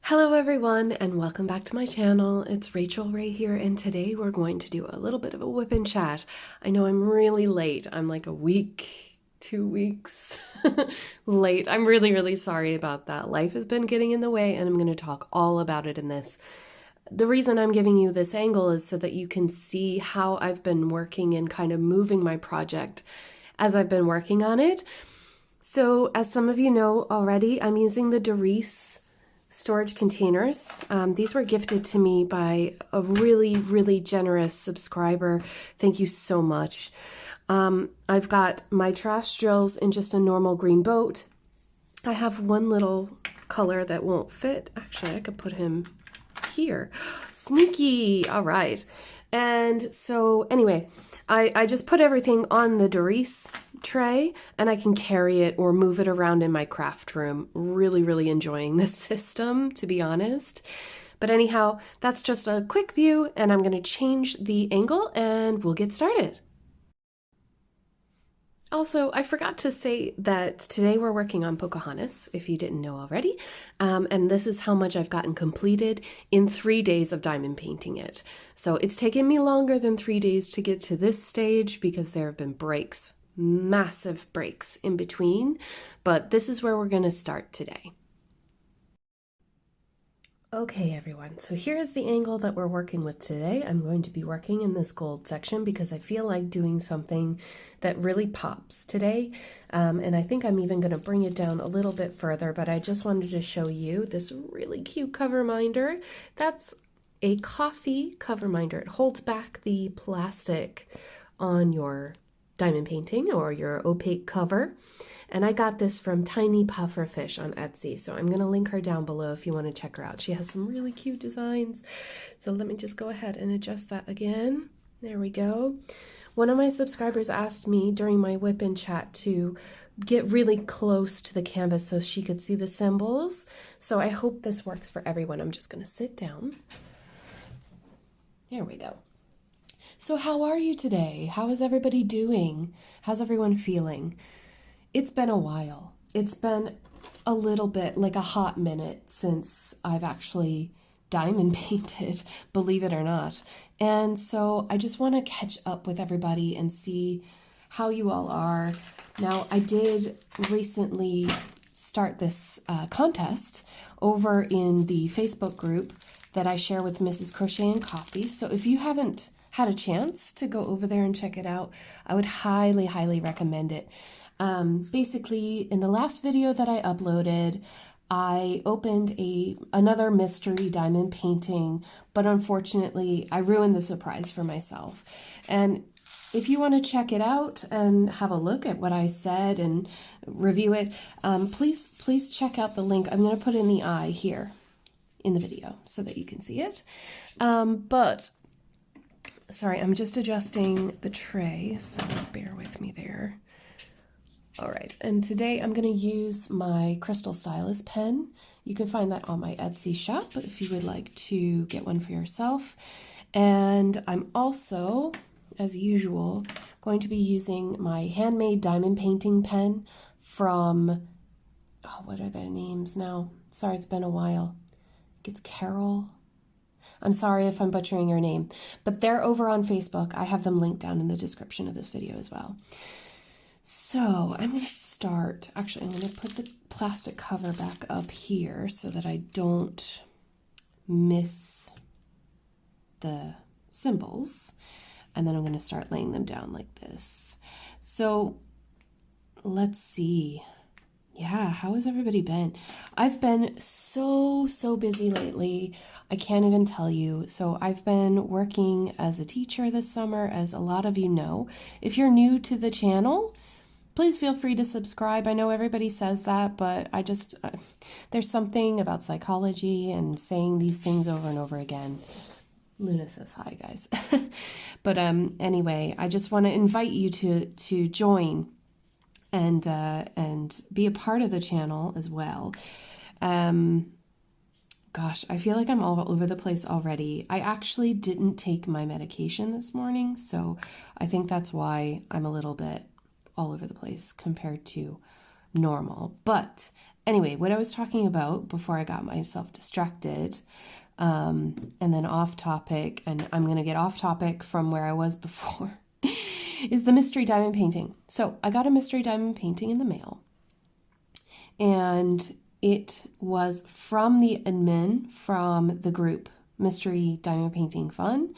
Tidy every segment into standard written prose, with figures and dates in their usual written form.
Hello everyone and welcome back to my channel. It's Rachel Ray here and today we're going to do a little bit of a whip and chat. I know I'm really late. I'm like a week, 2 weeks late. I'm really sorry about that. Life has been getting in the way and I'm going to talk all about it in this. The reason I'm giving you this angle is so that you can see how I've been working and kind of moving my project as I've been working on it. So as some of you know already, I'm using the Divot storage containers. These were gifted to me by a really generous subscriber. Thank you so much. I've got my trash drills in just a normal green boat. I have one little color that won't fit. Actually, I could put him here. Sneaky. All right. And so anyway, I just put everything on the Divot tray and I can carry it or move it around in my craft room. Really enjoying this system, to be honest. But anyhow, that's just a quick view and I'm going to change the angle and we'll get started. Also, I forgot to say that today we're working on Pocahontas, if you didn't know already, and this is how much I've gotten completed in 3 days of diamond painting it. So it's taken me longer than 3 days to get to this stage because there have been breaks, massive breaks in between, but this is where we're going to start today. Okay everyone, so here is the angle that we're working with today. I'm going to be working in this gold section because I feel like doing something that really pops today. And I think I'm even going to bring it down a little bit further, but I just wanted to show you this really cute cover minder. That's a coffee cover minder. It holds back the plastic on your diamond painting or your opaque cover. And I got this from Tiny Pufferfish on Etsy, so I'm going to link her down below if you want to check her out. She has some really cute designs. So let me just go ahead and adjust that again. There we go. One of my subscribers asked me during my whip and chat to get really close to the canvas so she could see the symbols. So I hope this works for everyone. I'm just going to sit down. There we go. So how are you today? How is everybody doing? How's everyone feeling? It's been a while. It's been a little bit, like a hot minute since I've actually diamond painted, believe it or not. And so I just want to catch up with everybody and see how you all are. Now, I did recently start this contest over in the Facebook group that I share with Mrs. Crochet and Coffee. So if you haven't had a chance to go over there and check it out, I would highly recommend it. Basically, in the last video that I uploaded, I opened another mystery diamond painting, but unfortunately, I ruined the surprise for myself. And if you want to check it out and have a look at what I said and review it, please check out the link. I'm going to put in the eye here in the video so that you can see it. But sorry, I'm just adjusting the tray, so bear with me there. All right, and today I'm going to use my Crystal Stylus pen. You can find that on my Etsy shop if you would like to get one for yourself. And I'm also, as usual, going to be using my Handmade diamond painting pen from, oh, what are their names now? Sorry, it's been a while. I think it's Carol. I'm sorry if I'm butchering your name, but they're over on Facebook. I have them linked down in the description of this video as well. So I'm going to start, actually I'm going to put the plastic cover back up here so that I don't miss the symbols. And then I'm going to start laying them down like this. So let's see. Yeah, how has everybody been? I've been so busy lately. I can't even tell you. So I've been working as a teacher this summer, as a lot of you know. If you're new to the channel, please feel free to subscribe. I know everybody says that, but I just, there's something about psychology and saying these things over and over again. Luna says hi, guys. But anyway, I just want to invite you to join and be a part of the channel as well. Gosh, I feel like I'm all over the place already. I actually didn't take my medication this morning, so I think that's why I'm a little bit all over the place compared to normal. But Anyway, what I was talking about before I got myself distracted, and then off topic, and I'm going to get off topic from where I was before, is the mystery diamond painting. So I got a mystery diamond painting in the mail, and it was from the admin from the group Mystery Diamond Painting Fun,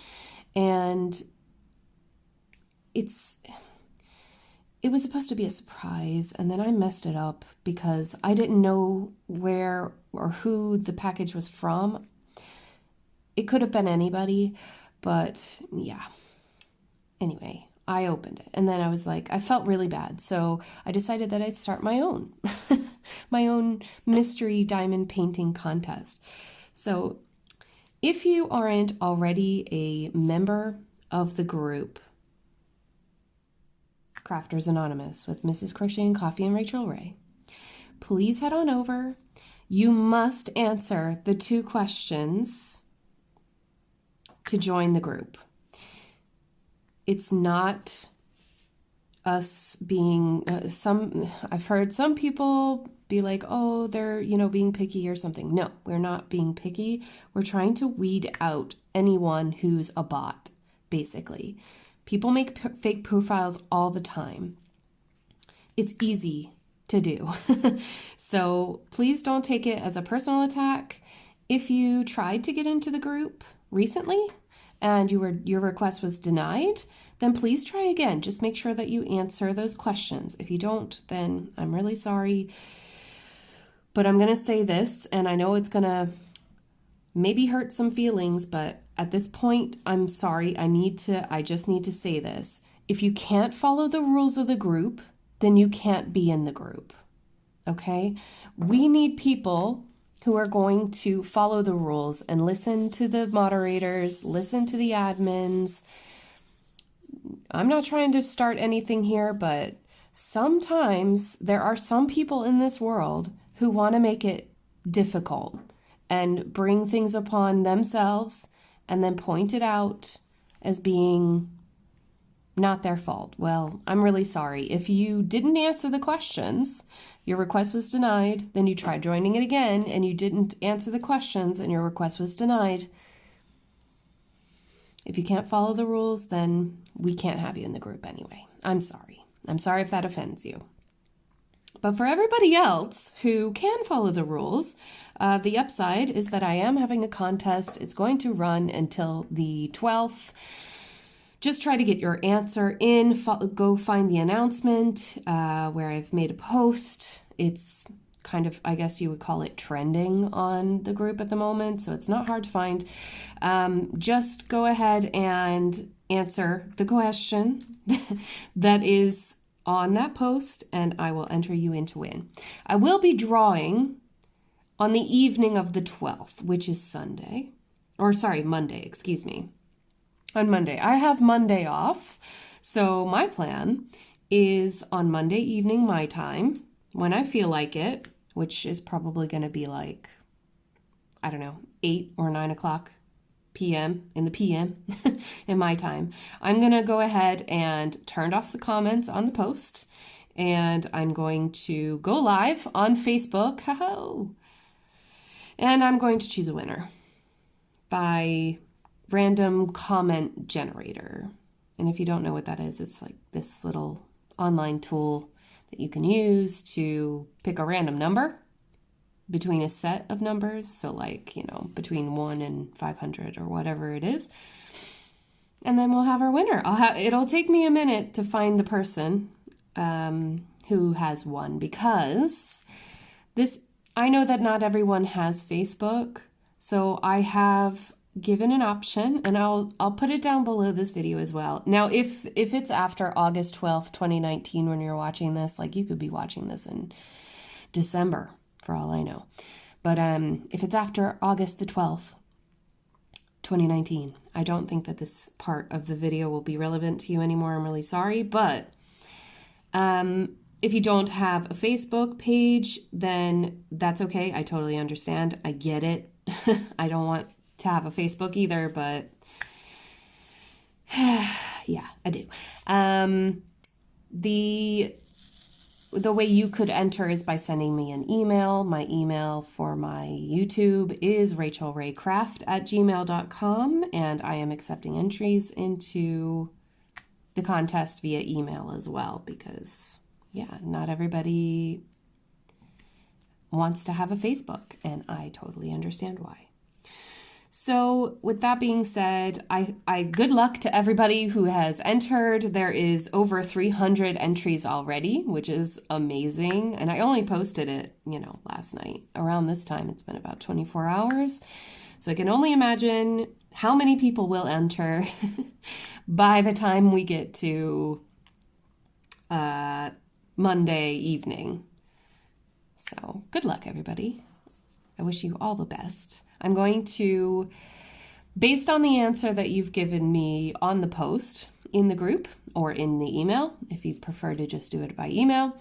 and it was supposed to be a surprise, and then I messed it up because I didn't know where or who the package was from. It could have been anybody, but yeah. Anyway, I opened it, and then I was like, I felt really bad, so I decided that I'd start my own, my own mystery diamond painting contest. So if you aren't already a member of the group, Crafters Anonymous with Mrs. Crochet and Coffee and Rachel Ray, please head on over. You must answer the 2 questions to join the group. It's not us being I've heard some people be like, oh, they're, being picky or something. No, we're not being picky. We're trying to weed out anyone who's a bot, basically. People make fake profiles all the time. It's easy to do. So please don't take it as a personal attack. If you tried to get into the group recently and your request was denied, then please try again. Just make sure that you answer those questions. If you don't, then I'm really sorry. But I'm going to say this, and I know it's going to maybe hurt some feelings, but at this point, I'm sorry. I just need to say this. If you can't follow the rules of the group, then you can't be in the group. Okay? We need people who are going to follow the rules and listen to the moderators, listen to the admins. I'm not trying to start anything here, but sometimes there are some people in this world who want to make it difficult and bring things upon themselves and then point it out as being not their fault. Well, I'm really sorry. If you didn't answer the questions, your request was denied, then you tried joining it again and you didn't answer the questions and your request was denied. If you can't follow the rules, then we can't have you in the group anyway. I'm sorry. I'm sorry if that offends you. But for everybody else who can follow the rules, the upside is that I am having a contest. It's going to run until the 12th. Just try to get your answer in. Go find the announcement where I've made a post. It's kind of, I guess you would call it trending on the group at the moment, so it's not hard to find. Just go ahead and answer the question that is on that post, and I will enter you in to win. I will be drawing on the evening of the 12th, which is Monday, excuse me. On Monday. I have Monday off, so my plan is on Monday evening my time, when I feel like it, which is probably going to be like, I don't know, 8 or 9 o'clock p.m. in the p.m. in my time. I'm going to go ahead and turn off the comments on the post, and I'm going to go live on Facebook. And I'm going to choose a winner by random comment generator. And if you don't know what that is, it's like this little online tool that you can use to pick a random number between a set of numbers. So like, between 1 and 500 or whatever it is. And then we'll have our winner. It'll take me a minute to find the person who has won, because I know that not everyone has Facebook. So I have given an option, and I'll put it down below this video as well. Now, if it's after August 12th, 2019, when you're watching this, like you could be watching this in December for all I know. But if it's after August the 12th, 2019, I don't think that this part of the video will be relevant to you anymore. I'm really sorry. But if you don't have a Facebook page, then that's okay. I totally understand. I get it. I don't want to have a Facebook either, but yeah, I do. The the way you could enter is by sending me an email. My email for my YouTube is rachelraycraft@gmail.com, and I am accepting entries into the contest via email as well because, yeah, not everybody wants to have a Facebook, and I totally understand why. So with that being said, I good luck to everybody who has entered. There is over 300 entries already, which is amazing. And I only posted it, last night. Around this time, it's been about 24 hours. So I can only imagine how many people will enter by the time we get to Monday evening. So good luck, everybody. I wish you all the best. I'm going to, based on the answer that you've given me on the post in the group or in the email, if you prefer to just do it by email,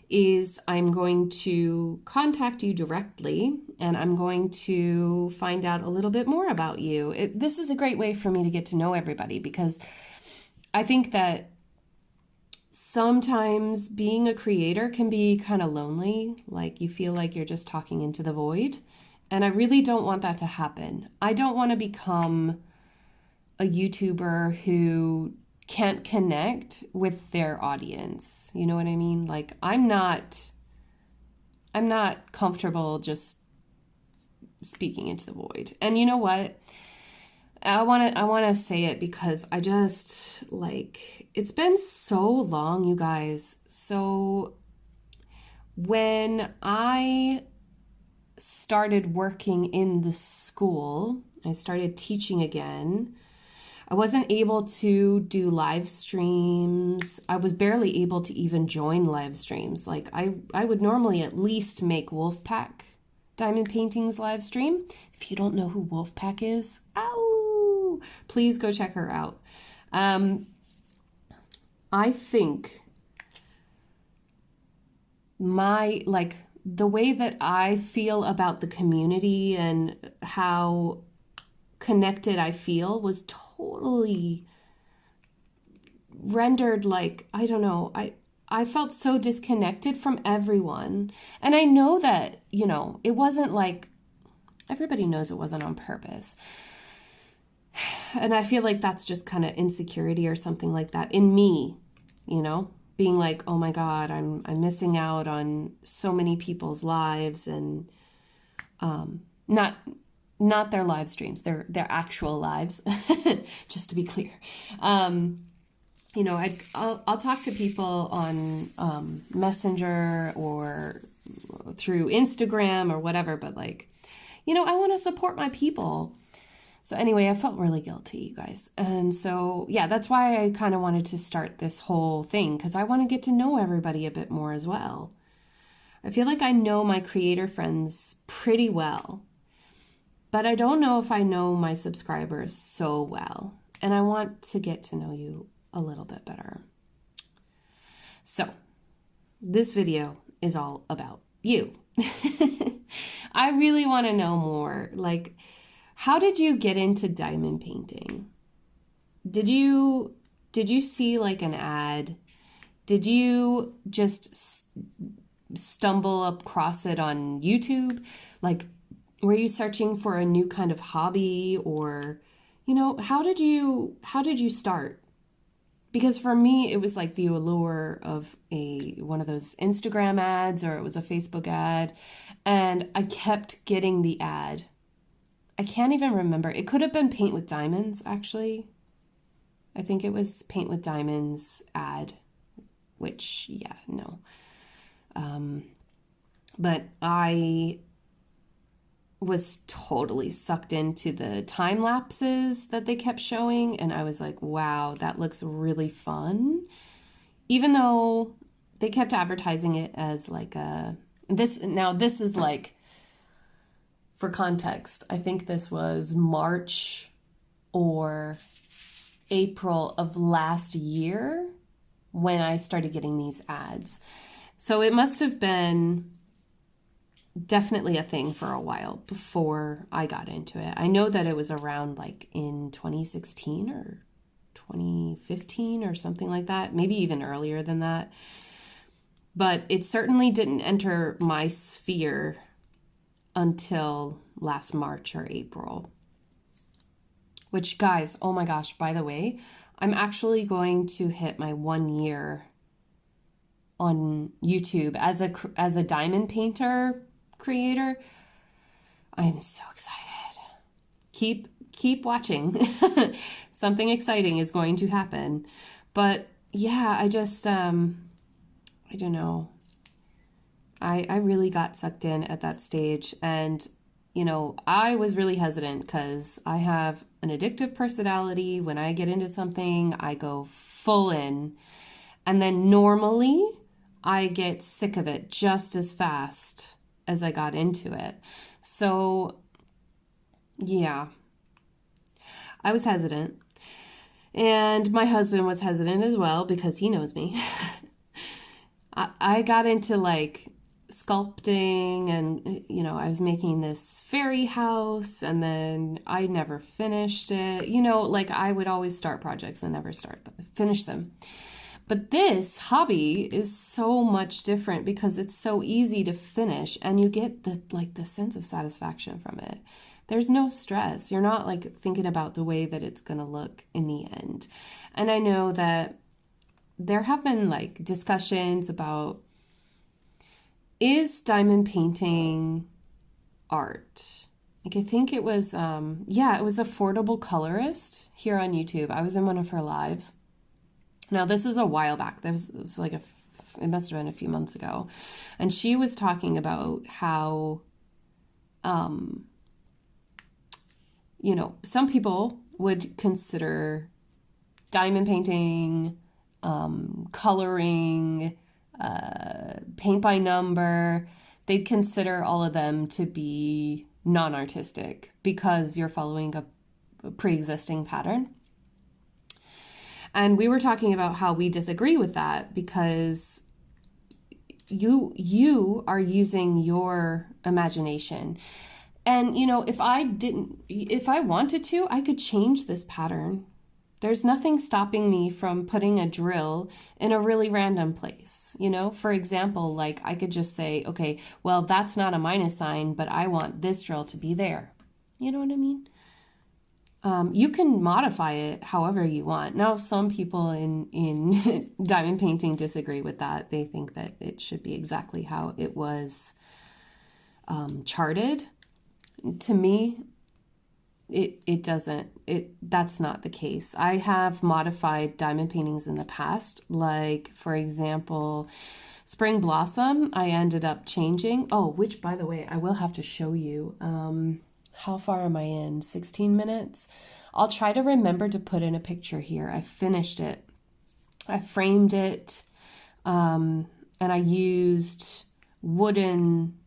is I'm going to contact you directly and I'm going to find out a little bit more about you. This is a great way for me to get to know everybody because I think that sometimes being a creator can be kind of lonely, like you feel like you're just talking into the void. And I really don't want that to happen. I don't want to become a YouTuber who can't connect with their audience. You know what I mean? Like I'm not comfortable just speaking into the void. And you know what? I want to say it because I just it's been so long, you guys. So when I started working in the school, I started teaching again. I wasn't able to do live streams. I was barely able to even join live streams. Like I would normally at least make Wolfpack Diamond Paintings live stream. If you don't know who Wolfpack is, ow, please go check her out. I think the way that I feel about the community and how connected I feel was totally rendered I don't know, I felt so disconnected from everyone. And I know that, it wasn't everybody knows it wasn't on purpose. And I feel like that's just kind of insecurity or something like that in me, being like, oh my God, I'm missing out on so many people's lives and not their live streams, their actual lives, just to be clear. I'll talk to people on Messenger or through Instagram or whatever, but I want to support my people. So anyway, I felt really guilty, you guys. And so, yeah, that's why I kind of wanted to start this whole thing because I want to get to know everybody a bit more as well. I feel like I know my creator friends pretty well, but I don't know if I know my subscribers so well. And I want to get to know you a little bit better. So this video is all about you. I really want to know more. How did you get into diamond painting? Did you see an ad? Did you just stumble across it on YouTube? Were you searching for a new kind of hobby or, how did you start? Because for me, it was the allure of one of those Instagram ads or it was a Facebook ad. And I kept getting the ad. I can't even remember. It could have been Paint with Diamonds, actually. I think it was Paint with Diamonds ad, which, yeah, no. But I was totally sucked into the time lapses that they kept showing. And I was like, wow, that looks really fun. Even though they kept advertising it as this is for context, I think this was March or April of last year when I started getting these ads. So it must have been definitely a thing for a while before I got into it. I know that it was around in 2016 or 2015 or something like that, maybe even earlier than that. but it certainly didn't enter my sphere until last March or April. Which, guys, oh my gosh, by the way, I'm actually going to hit my 1 year on YouTube as a diamond painter creator. I am so excited. Keep watching. Something exciting is going to happen. But yeah, I just I don't know. I really got sucked in at that stage, and you know, I was really hesitant because I have an addictive personality. When I get into something, I go full in. And then normally I get sick of it just as fast as I got into it. So yeah, I was hesitant. And my husband was hesitant as well because he knows me. I got into like sculpting, and you know, I was making this fairy house, and then I never finished it. You know, like I would always start projects and never finish them. But this hobby is so much different because it's so easy to finish, and you get the sense of satisfaction from it. There's no stress. You're not like thinking about the way that it's going to look in the end. And I know that there have been like discussions about, is diamond painting art? Like I think it was, it was Affordable Colorist here on YouTube. I was in one of her lives. Now this is a while back. It was like it must have been a few months ago. And she was talking about how, you know, some people would consider diamond painting, coloring, paint by number, they'd consider all of them to be non-artistic because you're following a pre-existing pattern. And we were talking about how we disagree with that because you are using your imagination. And, you know, if I wanted to, I could change this pattern. There's nothing stopping me from putting a drill in a really random place. You know, for example, like I could just say, okay, well, that's not a minus sign, but I want this drill to be there. You know what I mean? You can modify it however you want. Now, some people in diamond painting disagree with that. They think that it should be exactly how it was charted. To me, it doesn't, that's not the case. I have modified diamond paintings in the past, like for example, Spring Blossom, I ended up changing. Oh, which by the way, I will have to show you. How far am I in? 16 minutes? I'll try to remember to put in a picture here. I finished it. I framed it, and I used wooden,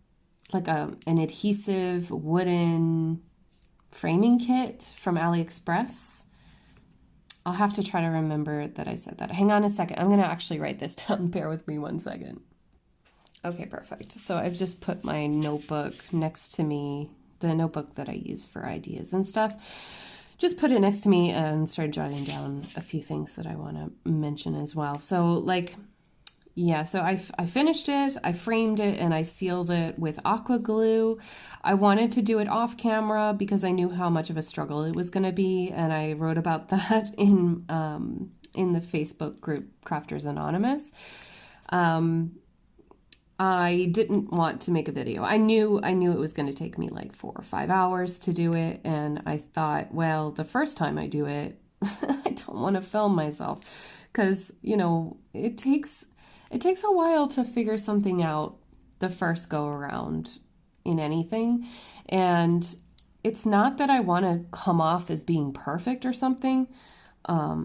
like an adhesive wooden framing kit from AliExpress. I'll have to try to remember that I said that. Hang on a second. I'm going to actually write this down. Bear with me 1 second. Okay, perfect. So I've just put my notebook next to me, the notebook that I use for ideas and stuff. Just put it next to me and started jotting down a few things that I want to mention as well. So like, yeah, so I finished it, I framed it, and I sealed it with aqua glue. I wanted to do it off camera because I knew how much of a struggle it was going to be, and I wrote about that in the Facebook group Crafters Anonymous. I didn't want to make a video. I knew it was going to take me like 4 or 5 hours to do it, and I thought, well, the first time I do it, I don't want to film myself because, you know, it takes a while to figure something out the first go around in anything. And it's not that I want to come off as being perfect or something. I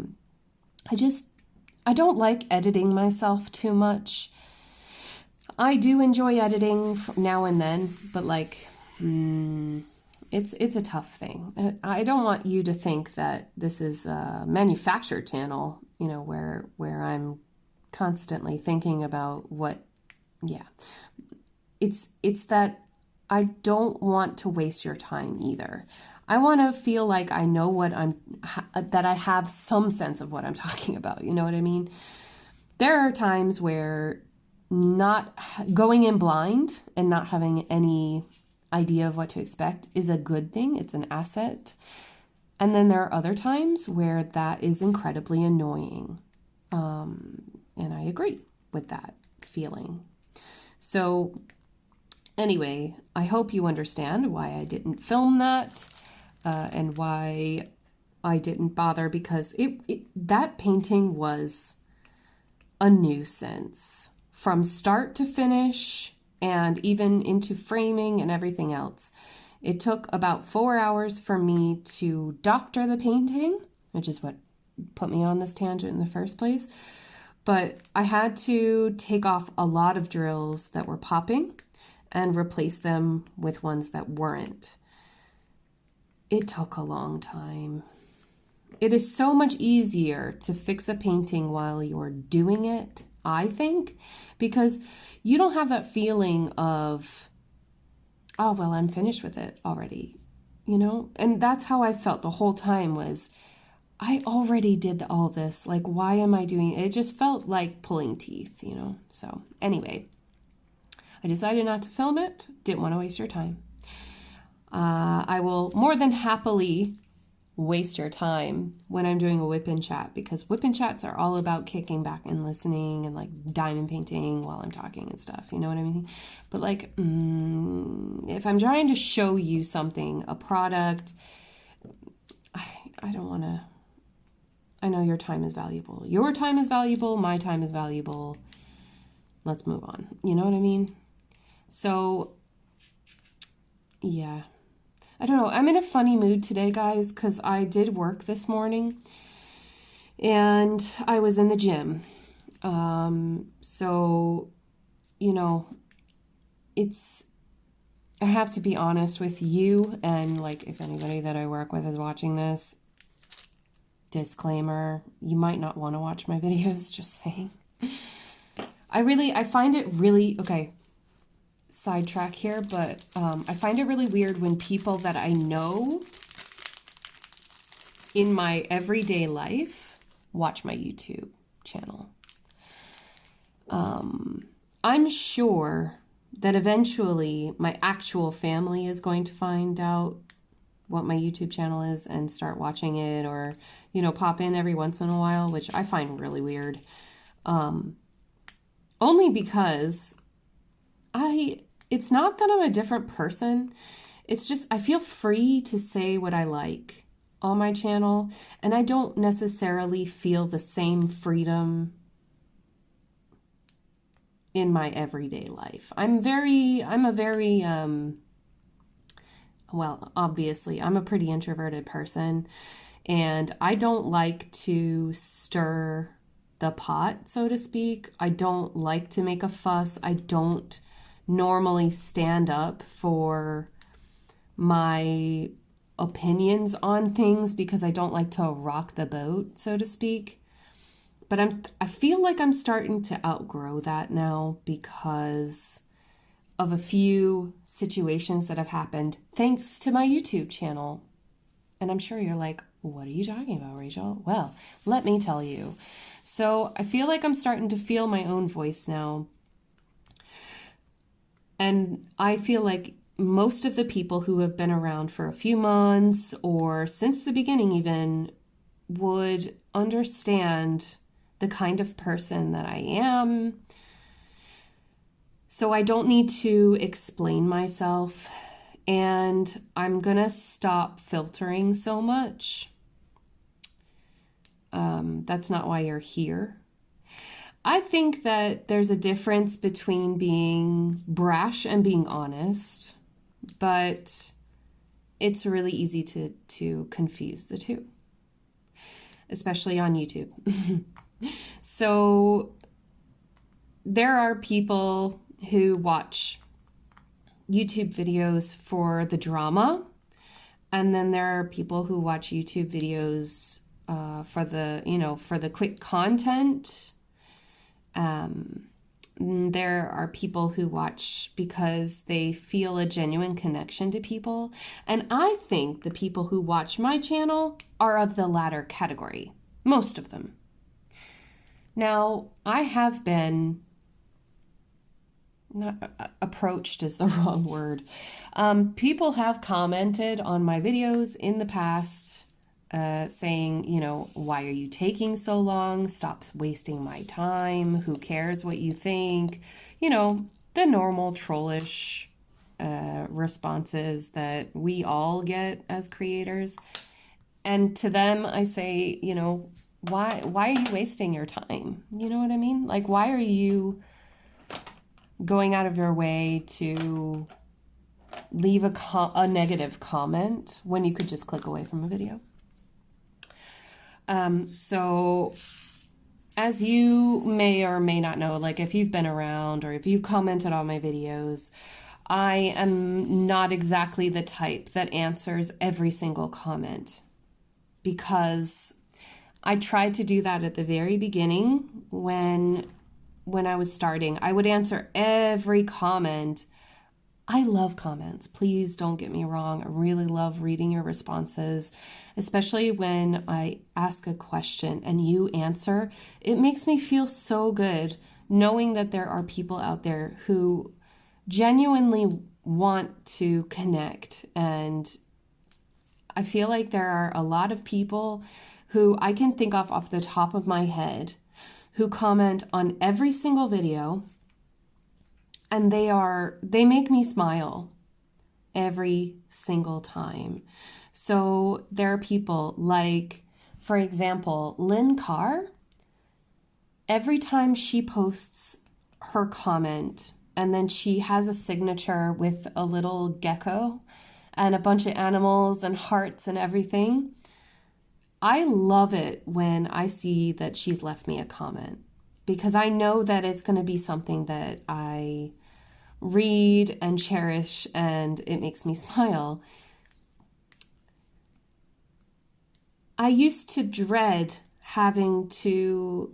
don't like editing myself too much. I do enjoy editing now and then, but like, it's a tough thing. I don't want you to think that this is a manufactured channel, you know, where I'm constantly thinking about what, yeah. It's that I don't want to waste your time either. I want to feel like I know that I have some sense of what I'm talking about. You know what I mean? There are times where not going in blind and not having any idea of what to expect is a good thing. It's an asset. And then there are other times where that is incredibly annoying. And I agree with that feeling. So anyway, I hope you understand why I didn't film that and why I didn't bother, because that painting was a nuisance from start to finish and even into framing and everything else. It took about 4 hours for me to doctor the painting, which is what put me on this tangent in the first place. But I had to take off a lot of drills that were popping and replace them with ones that weren't. It took a long time. It is so much easier to fix a painting while you're doing it, I think, because you don't have that feeling of, oh, well, I'm finished with it already, you know? And that's how I felt the whole time was, I already did all this. Like, why am I doing it? It just felt like pulling teeth, you know? So anyway, I decided not to film it. Didn't want to waste your time. I will more than happily waste your time when I'm doing a WIP and chat, because WIP and chats are all about kicking back and listening and like diamond painting while I'm talking and stuff, you know what I mean? But like, if I'm trying to show you something, a product, I don't want to. I know your time is valuable. Your time is valuable. My time is valuable. Let's move on. You know what I mean? So, yeah. I don't know. I'm in a funny mood today, guys, because I did work this morning and I was in the gym. So, you know, I have to be honest with you, and like if anybody that I work with is watching this, disclaimer, you might not want to watch my videos, just saying. I find it really, okay, sidetrack here, but I find it really weird when people that I know in my everyday life watch my YouTube channel. I'm sure that eventually my actual family is going to find out what my YouTube channel is and start watching it, or, you know, pop in every once in a while, which I find really weird. Only because it's not that I'm a different person. It's just, I feel free to say what I like on my channel, and I don't necessarily feel the same freedom in my everyday life. Well, obviously, I'm a pretty introverted person, and I don't like to stir the pot, so to speak. I don't like to make a fuss. I don't normally stand up for my opinions on things because I don't like to rock the boat, so to speak. But I feel like I'm starting to outgrow that now because of a few situations that have happened thanks to my YouTube channel. And I'm sure you're like, what are you talking about, Rachel? Well, let me tell you. So I feel like I'm starting to feel my own voice now. And I feel like most of the people who have been around for a few months or since the beginning even would understand the kind of person that I am. So I don't need to explain myself, and I'm gonna stop filtering so much. That's not why you're here. I think that there's a difference between being brash and being honest, but it's really easy to confuse the two, especially on YouTube. So there are people who watch YouTube videos for the drama, and then there are people who watch YouTube videos for the quick content. There are people who watch because they feel a genuine connection to people, and I think the people who watch my channel are of the latter category, most of them. Now, I have been not approached is the wrong word. People have commented on my videos in the past saying, you know, why are you taking so long? Stop wasting my time. Who cares what you think? You know, the normal trollish responses that we all get as creators. And to them, I say, you know, why are you wasting your time? You know what I mean? Like, why are you going out of your way to leave a negative comment when you could just click away from a video? So as you may or may not know, like if you've been around or if you commented on my videos, I am not exactly the type that answers every single comment, because I tried to do that at the very beginning when I was starting. I would answer every comment. I love comments. Please don't get me wrong. I really love reading your responses, especially when I ask a question and you answer. It makes me feel so good knowing that there are people out there who genuinely want to connect. And I feel like there are a lot of people who I can think of off the top of my head who comment on every single video, and they make me smile every single time. So there are people like, for example, Lynn Carr. Every time she posts her comment, and then she has a signature with a little gecko and a bunch of animals and hearts and everything, I love it when I see that she's left me a comment, because I know that it's going to be something that I read and cherish, and it makes me smile. I used to dread having to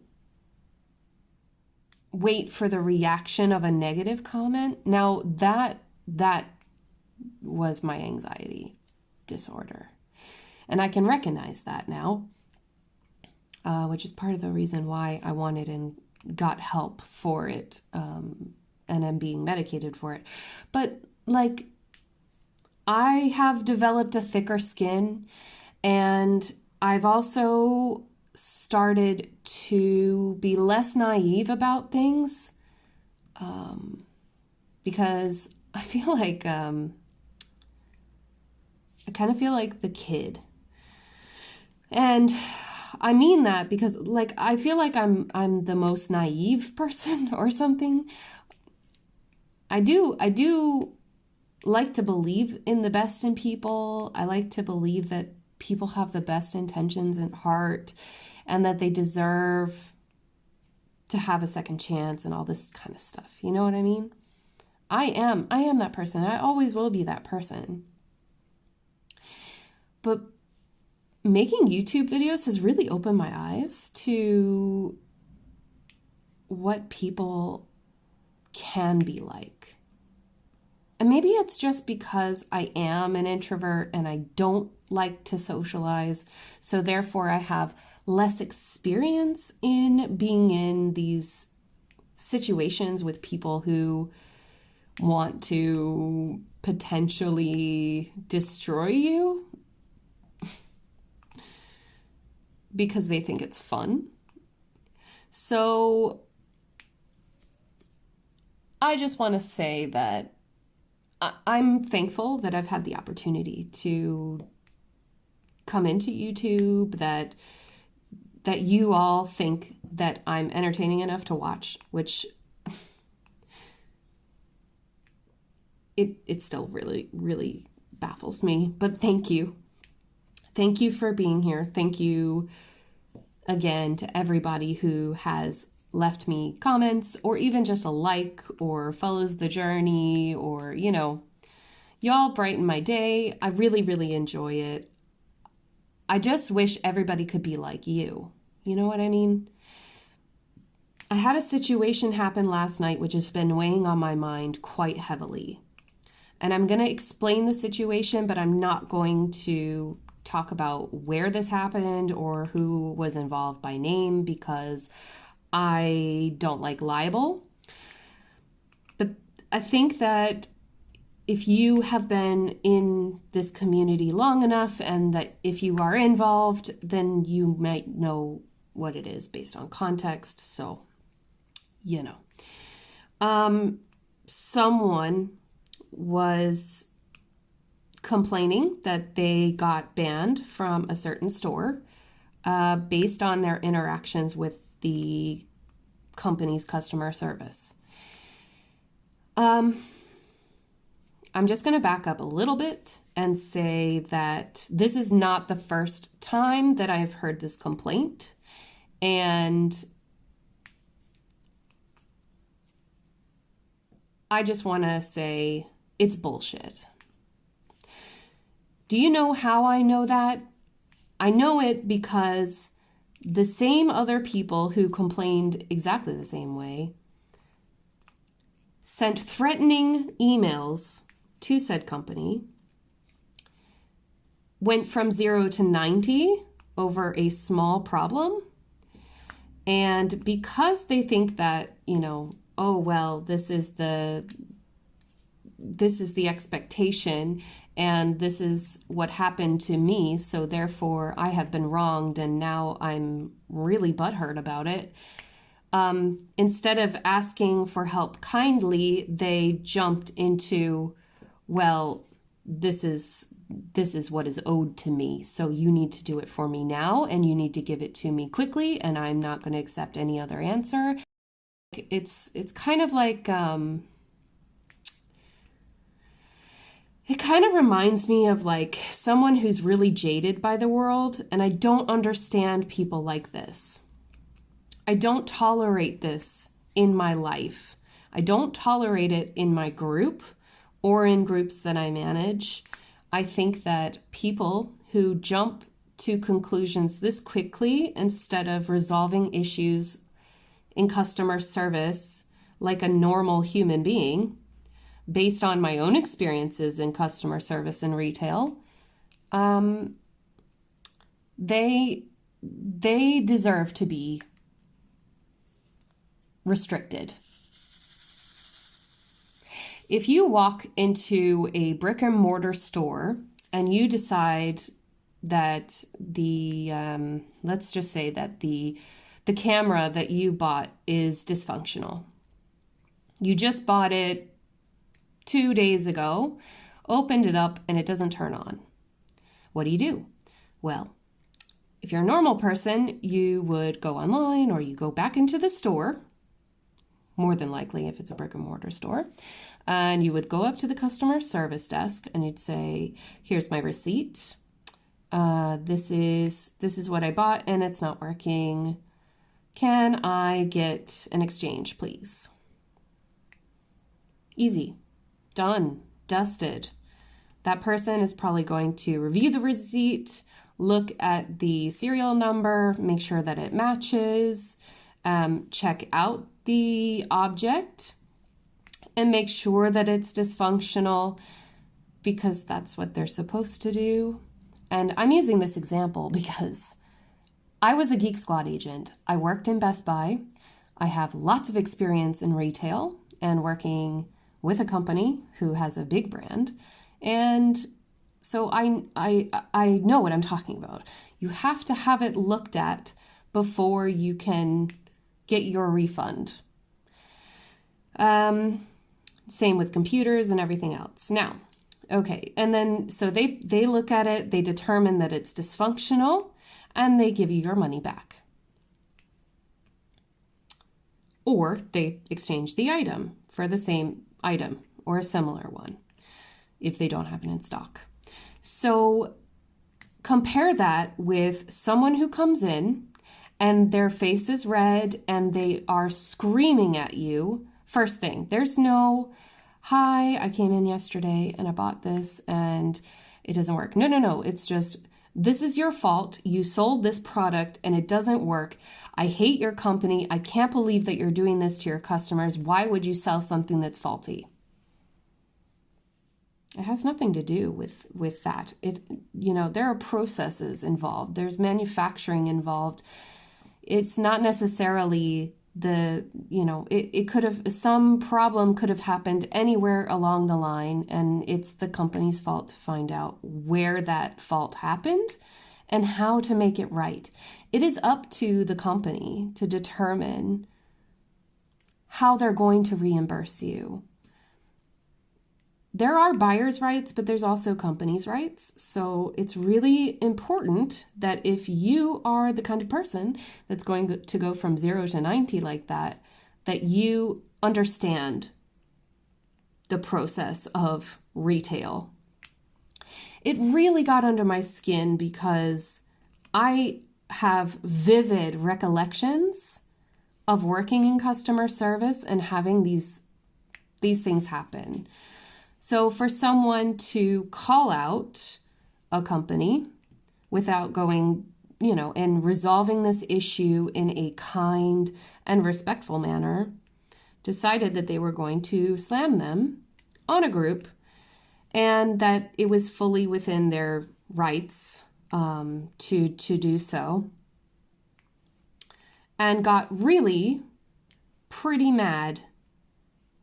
wait for the reaction of a negative comment. Now that was my anxiety disorder, and I can recognize that now, which is part of the reason why I wanted and got help for it, and am being medicated for it. But like, I have developed a thicker skin, and I've also started to be less naive about things, because I feel like I kind of feel like the kid. And I mean that because like I feel like I'm the most naive person or something. I do like to believe in the best in people. I like to believe that people have the best intentions at heart, and that they deserve to have a second chance and all this kind of stuff. You know what I mean? I am that person. I always will be that person. But making YouTube videos has really opened my eyes to what people can be like. And maybe it's just because I am an introvert and I don't like to socialize, so therefore I have less experience in being in these situations with people who want to potentially destroy you because they think it's fun. So I just want to say that I'm thankful that I've had the opportunity to come into YouTube, that you all think that I'm entertaining enough to watch, which it still really, really baffles me. But thank you. Thank you for being here. Thank you again to everybody who has left me comments, or even just a like, or follows the journey, or, you know, y'all brighten my day. I really, really enjoy it. I just wish everybody could be like you. You know what I mean? I had a situation happen last night which has been weighing on my mind quite heavily. And I'm going to explain the situation, but I'm not going to talk about where this happened or who was involved by name, because I don't like libel. But I think that if you have been in this community long enough and that if you are involved, then you might know what it is based on context. So, you know. Someone was complaining that they got banned from a certain store based on their interactions with the company's customer service. I'm just going to back up a little bit and say that this is not the first time that I've heard this complaint, and I just want to say it's bullshit. Do you know how I know that? I know it because the same other people who complained exactly the same way sent threatening emails to said company, went from 0 to 90 over a small problem. And because they think that, you know, oh, well, this is the expectation and this is what happened to me, so therefore I have been wronged and now I'm really butthurt about it. Instead of asking for help kindly, they jumped into, well, this is what is owed to me, so you need to do it for me now and you need to give it to me quickly and I'm not going to accept any other answer. It's kind of like, it kind of reminds me of like someone who's really jaded by the world, and I don't understand people like this. I don't tolerate this in my life. I don't tolerate it in my group or in groups that I manage. I think that people who jump to conclusions this quickly instead of resolving issues in customer service like a normal human being, based on my own experiences in customer service and retail, they deserve to be restricted. If you walk into a brick and mortar store and you decide that let's just say that the camera that you bought is dysfunctional. You just bought it 2 days ago, opened it up, and it doesn't turn on. What do? Well, if you're a normal person, you would go online or you go back into the store, more than likely if it's a brick and mortar store, and you would go up to the customer service desk and you'd say, here's my receipt. This is what I bought and it's not working. Can I get an exchange, please? Easy. Done. Dusted. That person is probably going to review the receipt, look at the serial number, make sure that it matches, check out the object, and make sure that it's dysfunctional because that's what they're supposed to do. And I'm using this example because I was a Geek Squad agent. I worked in Best Buy. I have lots of experience in retail and working with a company who has a big brand. And so I know what I'm talking about. You have to have it looked at before you can get your refund. Same with computers and everything else. Now, okay, and then so they look at it, they determine that it's dysfunctional, and they give you your money back. Or they exchange the item for the same item or a similar one if they don't have it in stock. So compare that with someone who comes in and their face is red and they are screaming at you. First thing, there's no, hi, I came in yesterday and I bought this and it doesn't work. No. It's just, this is your fault. You sold this product and it doesn't work. I hate your company. I can't believe that you're doing this to your customers. Why would you sell something that's faulty? It has nothing to do with that. There are processes involved. There's manufacturing involved. It's not necessarily it could have, some problem could have happened anywhere along the line, and it's the company's fault to find out where that fault happened and how to make it right. It is up to the company to determine how they're going to reimburse you. There are buyer's rights, but there's also company's rights. So it's really important that if you are the kind of person that's going to go from 0 to 90 like that, that you understand the process of retail. It really got under my skin because I have vivid recollections of working in customer service and having these things happen. So for someone to call out a company without going, and resolving this issue in a kind and respectful manner, decided that they were going to slam them on a group and that it was fully within their rights to do so, and got really pretty mad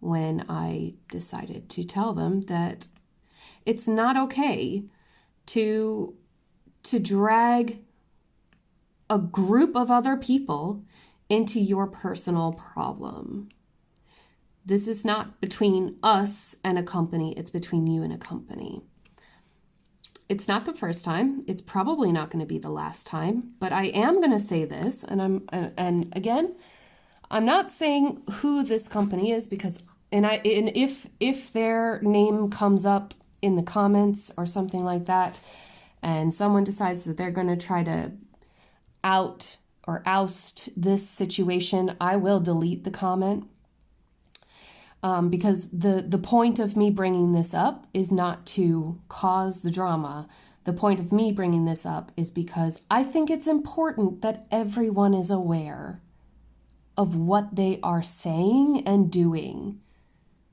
when I decided to tell them that it's not okay to drag a group of other people into your personal problem. This is not between us and a company, it's between you and a company. It's not the first time. It's probably not going to be the last time, but I am going to say this, and again, I'm not saying who this company is because if their name comes up in the comments or something like that, and someone decides that they're going to try to oust this situation, I will delete the comment. Because the point of me bringing this up is not to cause the drama. The point of me bringing this up is because I think it's important that everyone is aware of what they are saying and doing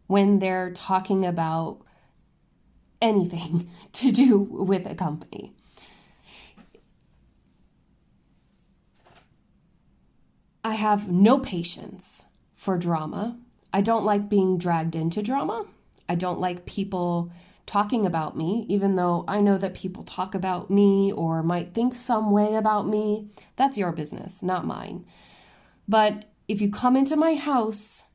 when they're talking about anything to do with a company. I have no patience for drama. I don't like being dragged into drama. I don't like people talking about me, even though I know that people talk about me or might think some way about me. That's your business, not mine. But if you come into my house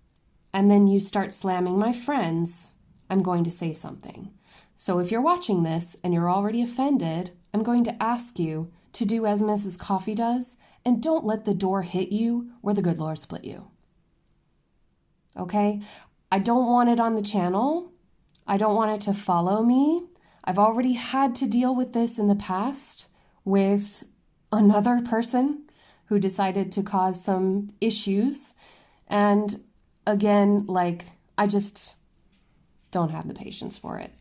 and then you start slamming my friends, I'm going to say something. So if you're watching this and you're already offended, I'm going to ask you to do as Mrs. Coffee does and don't let the door hit you or the good Lord split you. Okay? I don't want it on the channel. I don't want it to follow me. I've already had to deal with this in the past with another person who decided to cause some issues. And again, I just don't have the patience for it.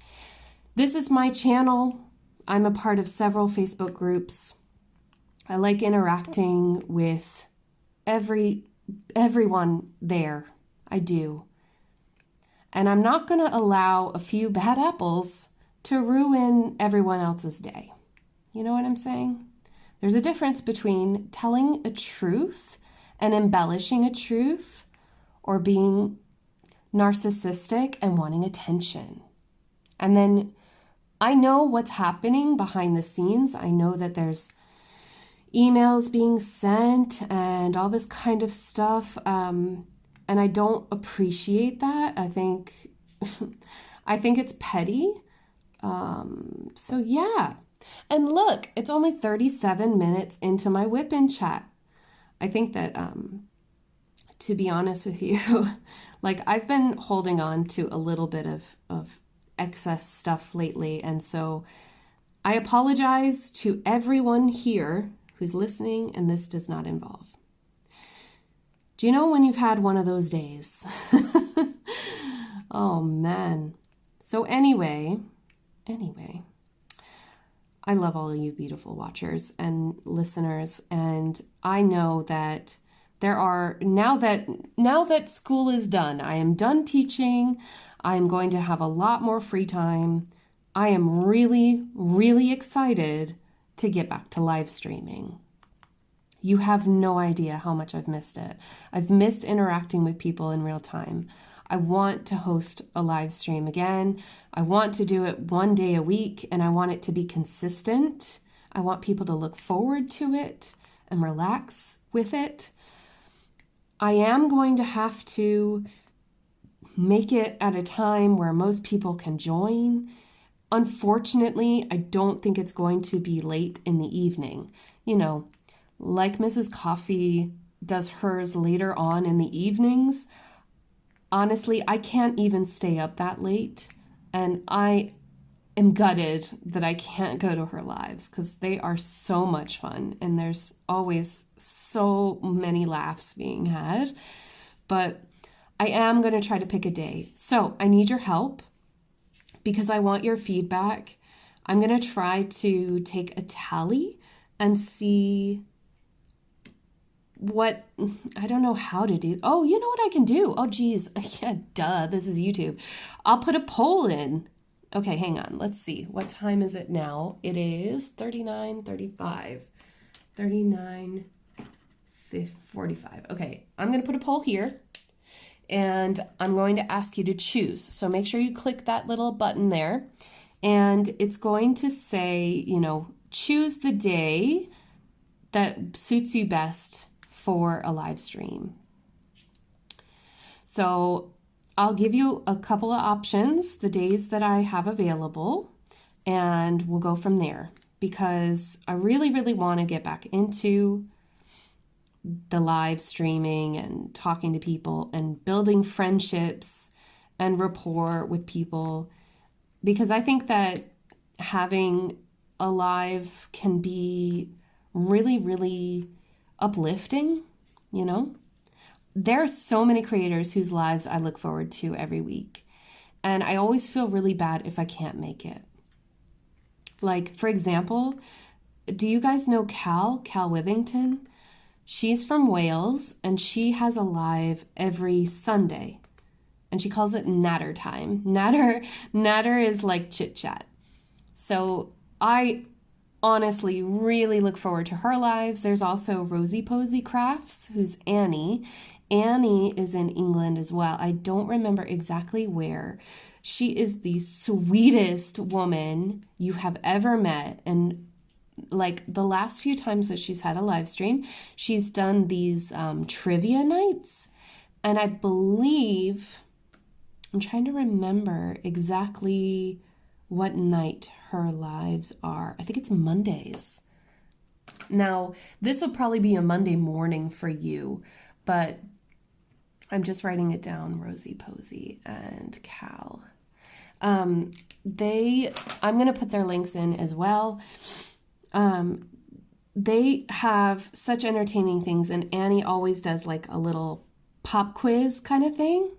This is my channel. I'm a part of several Facebook groups. I like interacting with everyone there. I do. And I'm not going to allow a few bad apples to ruin everyone else's day. You know what I'm saying? There's a difference between telling a truth and embellishing a truth, or being narcissistic and wanting attention. And then I know what's happening behind the scenes. I know that there's emails being sent and all this kind of stuff. And I don't appreciate that. I think it's petty. So yeah. And look, it's only 37 minutes into my WIP in chat. I think that, to be honest with you, I've been holding on to a little bit of excess stuff lately. And so I apologize to everyone here who's listening, and this does not involve. Do you know when you've had one of those days? Oh man. So anyway, I love all of you beautiful watchers and listeners, and I know that there are, now that school is done, I am done teaching, I am going to have a lot more free time. I am really, really excited to get back to live streaming. You have no idea how much I've missed it. I've missed interacting with people in real time. I want to host a live stream again. I want to do it one day a week, and I want it to be consistent. I want people to look forward to it and relax with it. I am going to have to make it at a time where most people can join. Unfortunately, I don't think it's going to be late in the evening. You know, like Mrs. Coffee does hers later on in the evenings. Honestly, I can't even stay up that late, and I am gutted that I can't go to her lives because they are so much fun and there's always so many laughs being had. But I am going to try to pick a day. So I need your help because I want your feedback. I'm going to try to take a tally and see what, I don't know how to do. Oh, you know what I can do? Oh, geez. Yeah, duh. This is YouTube. I'll put a poll in. Okay, hang on. Let's see. What time is it now? It is 39:35. 39:45. Okay, I'm going to put a poll here. And I'm going to ask you to choose. So make sure you click that little button there. And it's going to say, you know, choose the day that suits you best for a live stream. So I'll give you a couple of options, the days that I have available, and we'll go from there because I really, really want to get back into the live streaming and talking to people and building friendships and rapport with people, because I think that having a live can be really, really uplifting, you know? There are so many creators whose lives I look forward to every week, and I always feel really bad if I can't make it. Like, for example, do you guys know Cal Withington? She's from Wales, and she has a live every Sunday, and she calls it Natter time. Natter is like chit chat. So I honestly really look forward to her lives. There's also Rosie Posy Crafts, who's Annie. Annie is in England as well. I don't remember exactly where. She is the sweetest woman you have ever met, and like the last few times that she's had a live stream, she's done these trivia nights. And I believe, I'm trying to remember exactly what night her lives are. I think it's Mondays. Now, this would probably be a Monday morning for you, but I'm just writing it down, Rosie Posy and Cal. I'm going to put their links in as well. They have such entertaining things, and Annie always does like a little pop quiz kind of thing.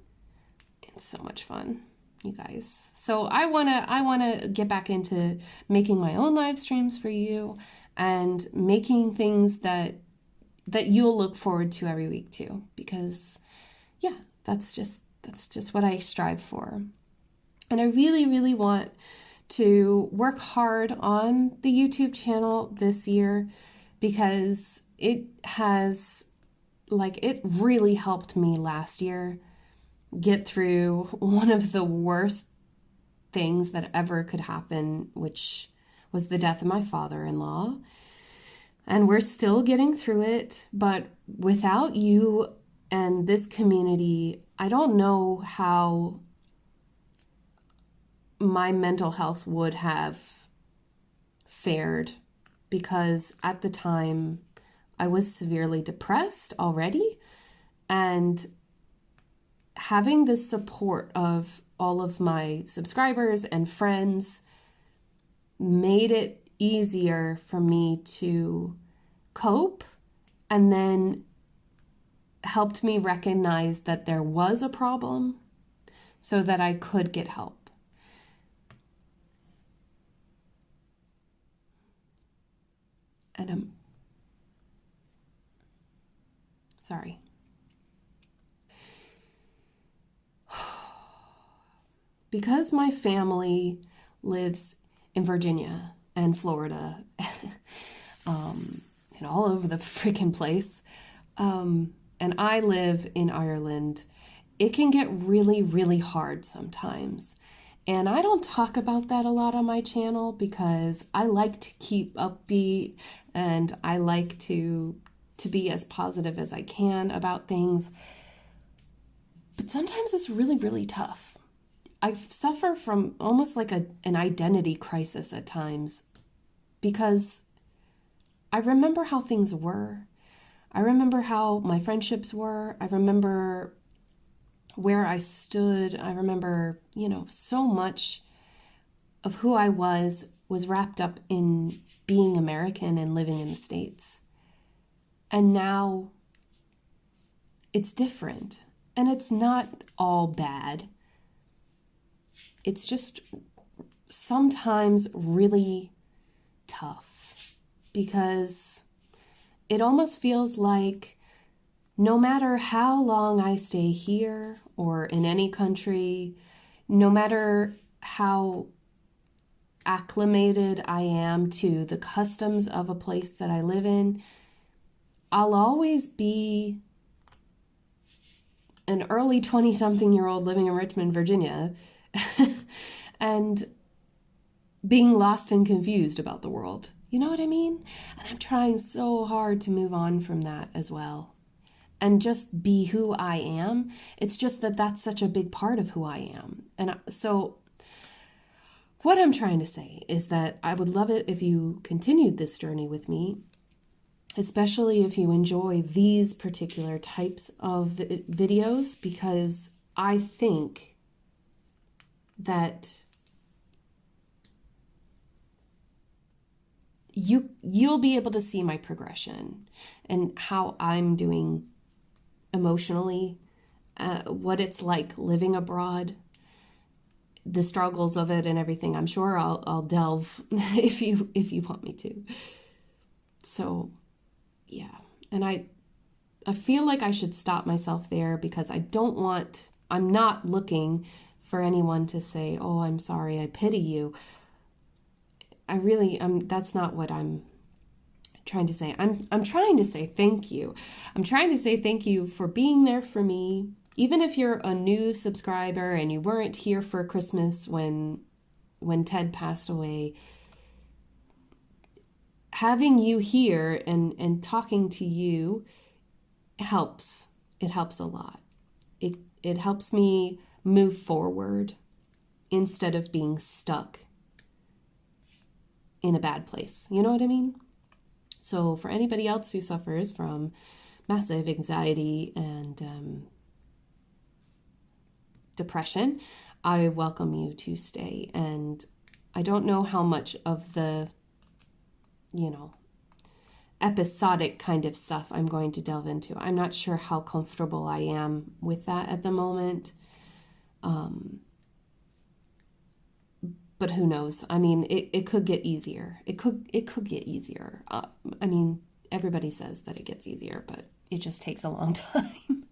It's so much fun, you guys. So I want to get back into making my own live streams for you and making things that you'll look forward to every week too, because yeah, that's just what I strive for. And I really, really want to work hard on the YouTube channel this year because it really helped me last year get through one of the worst things that ever could happen, which was the death of my father-in-law. And we're still getting through it, but without you and this community, I don't know how my mental health would have fared, because at the time I was severely depressed already, and having the support of all of my subscribers and friends made it easier for me to cope, and then helped me recognize that there was a problem so that I could get help. And sorry. Because my family lives in Virginia and Florida, and all over the freaking place. And I live in Ireland. It can get really, really hard sometimes. And I don't talk about that a lot on my channel because I like to keep upbeat and I like to be as positive as I can about things. But sometimes it's really, really tough. I suffer from almost like an identity crisis at times because I remember how things were. I remember how my friendships were. I remember where I stood. I remember, so much of who I was wrapped up in being American and living in the States. And now it's different. And it's not all bad. It's just sometimes really tough because it almost feels like no matter how long I stay here or in any country, no matter how acclimated I am to the customs of a place that I live in, I'll always be an early 20-something-year-old living in Richmond, Virginia, and being lost and confused about the world. You know what I mean? And I'm trying so hard to move on from that as well and just be who I am. It's just that that's such a big part of who I am. And so what I'm trying to say is that I would love it if you continued this journey with me, especially if you enjoy these particular types of videos, because I think that you'll be able to see my progression and how I'm doing emotionally, what it's like living abroad, the struggles of it and everything. I'm sure I'll delve if you want me to. So yeah, and I feel like I should stop myself there because I'm not looking for anyone to say, "Oh, I'm sorry, I pity you." That's not what I'm trying to say. I'm trying to say thank you. I'm trying to say thank you for being there for me. Even if you're a new subscriber and you weren't here for Christmas when Ted passed away, having you here and talking to you helps. It helps a lot. It helps me move forward instead of being stuck in a bad place. You know what I mean? So for anybody else who suffers from massive anxiety and depression, I welcome you to stay. And I don't know how much of the, episodic kind of stuff I'm going to delve into. I'm not sure how comfortable I am with that at the moment. But who knows? I mean, it could get easier. It could get easier. I mean, everybody says that it gets easier, but it just takes a long time.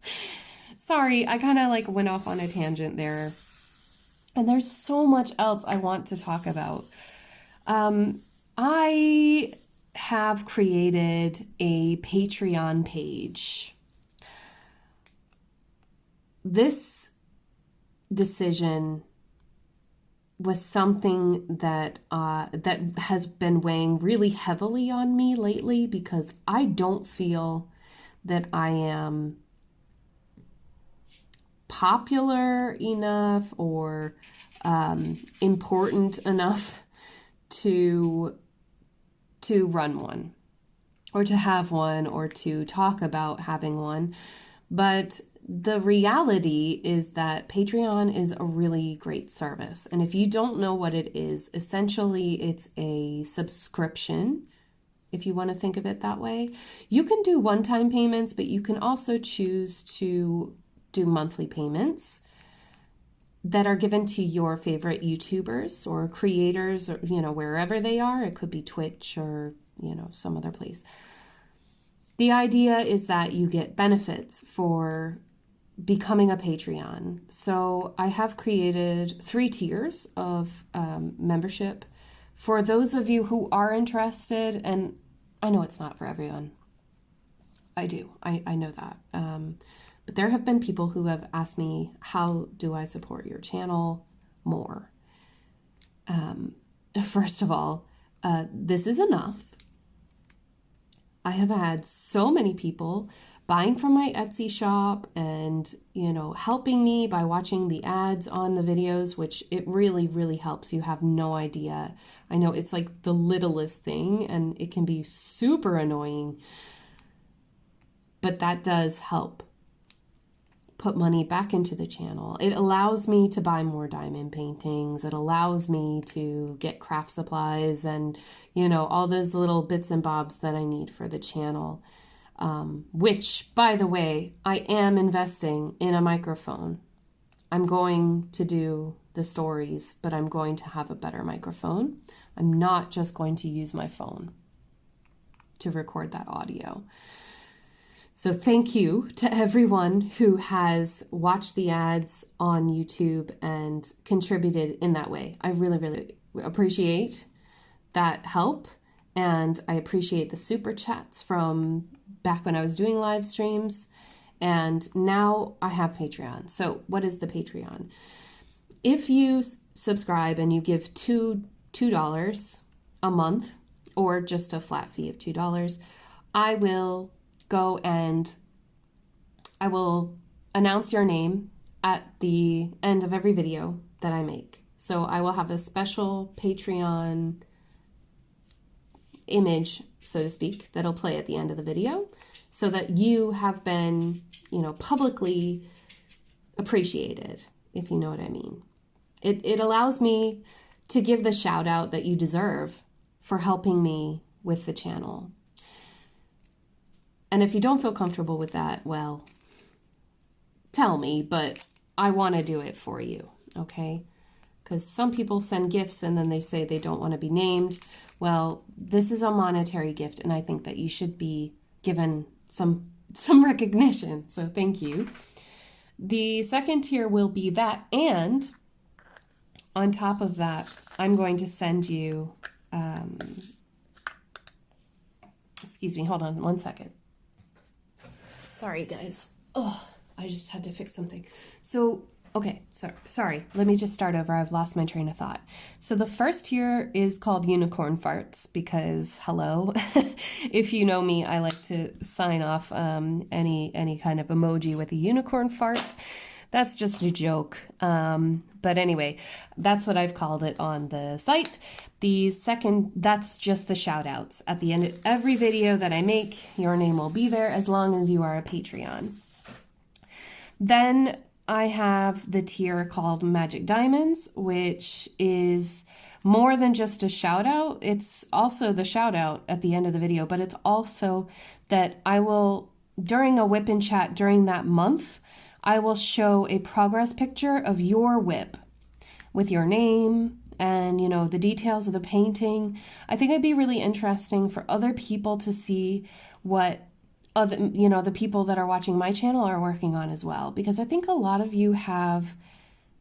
Sorry, I kind of went off on a tangent there. And there's so much else I want to talk about. I have created a Patreon page. This decision was something that has been weighing really heavily on me lately because I don't feel that I am popular enough or important enough to run one or to have one or to talk about having one. But the reality is that Patreon is a really great service. And if you don't know what it is, essentially it's a subscription, if you want to think of it that way. You can do one-time payments, but you can also choose to do monthly payments that are given to your favorite YouTubers or creators or, wherever they are. It could be Twitch or, some other place. The idea is that you get benefits for becoming a Patreon. So I have created 3 tiers of membership for those of you who are interested. And I know it's not for everyone. I do. I know that. But there have been people who have asked me, how do I support your channel more? First of all, this is enough. I have had so many people buying from my Etsy shop and, you know, helping me by watching the ads on the videos, which it really, really helps. You have no idea. I know it's like the littlest thing and it can be super annoying, but that does help put money back into the channel. It allows me to buy more diamond paintings. It allows me to get craft supplies and, you know, all those little bits and bobs that I need for the channel. Which, by the way, I am investing in a microphone. I'm going to do the stories, but I'm going to have a better microphone. I'm not just going to use my phone to record that audio. So thank you to everyone who has watched the ads on YouTube and contributed in that way. I really, really appreciate that help. And I appreciate the super chats from back when I was doing live streams. And now I have Patreon. So what is the Patreon? If you subscribe and you give $2 a month, or just a flat fee of $2, I will go and I will announce your name at the end of every video that I make. So I will have a special Patreon image, so to speak, that'll play at the end of the video so that you have been, you know, publicly appreciated, if you know what I mean. It allows me to give the shout out that you deserve for helping me with the channel. And if you don't feel comfortable with that, well, tell me, but I want to do it for you, okay? Because some people send gifts and then they say they don't want to be named. Well, this is a monetary gift, and I think that you should be given some recognition, so thank you. The second tier will be that, and on top of that, I'm going to send you, excuse me, hold on one second. Sorry, guys. Oh, I just had to fix something. So, okay, sorry. Let me just start over. I've lost my train of thought. So the first tier is called Unicorn Farts because, hello, if you know me, I like to sign off any kind of emoji with a unicorn fart. That's just a joke. But anyway, that's what I've called it on the site. The second, that's just the shout outs. At the end of every video that I make, your name will be there as long as you are a Patreon. Then I have the tier called Magic Diamonds, which is more than just a shout out. It's also the shout out at the end of the video, but it's also that I will, during a WIP and chat during that month, I will show a progress picture of your WIP with your name and, you know, the details of the painting. I think it'd be really interesting for other people to see what other, you know, the people that are watching my channel are working on as well, because I think a lot of you have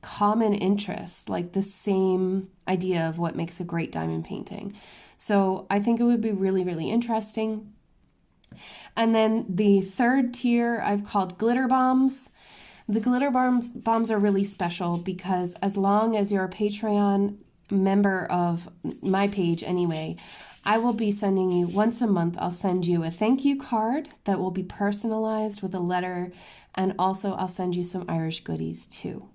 common interests, like the same idea of what makes a great diamond painting. So I think it would be really, really interesting. And then the third tier I've called Glitter Bombs. The glitter bombs are really special because as long as you're a Patreon member of my page anyway, I will be sending you once a month. I'll send you a thank you card that will be personalized with a letter, and also I'll send you some Irish goodies too.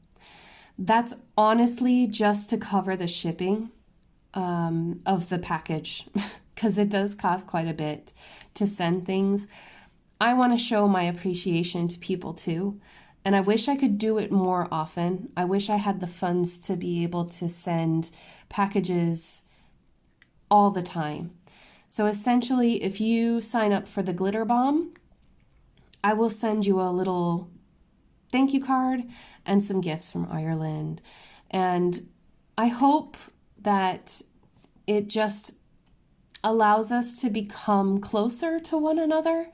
That's honestly just to cover the shipping of the package because it does cost quite a bit to send things. I want to show my appreciation to people too. And I wish I could do it more often. I wish I had the funds to be able to send packages all the time. So essentially, if you sign up for the Glitter Bomb, I will send you a little thank you card and some gifts from Ireland. And I hope that it just allows us to become closer to one another,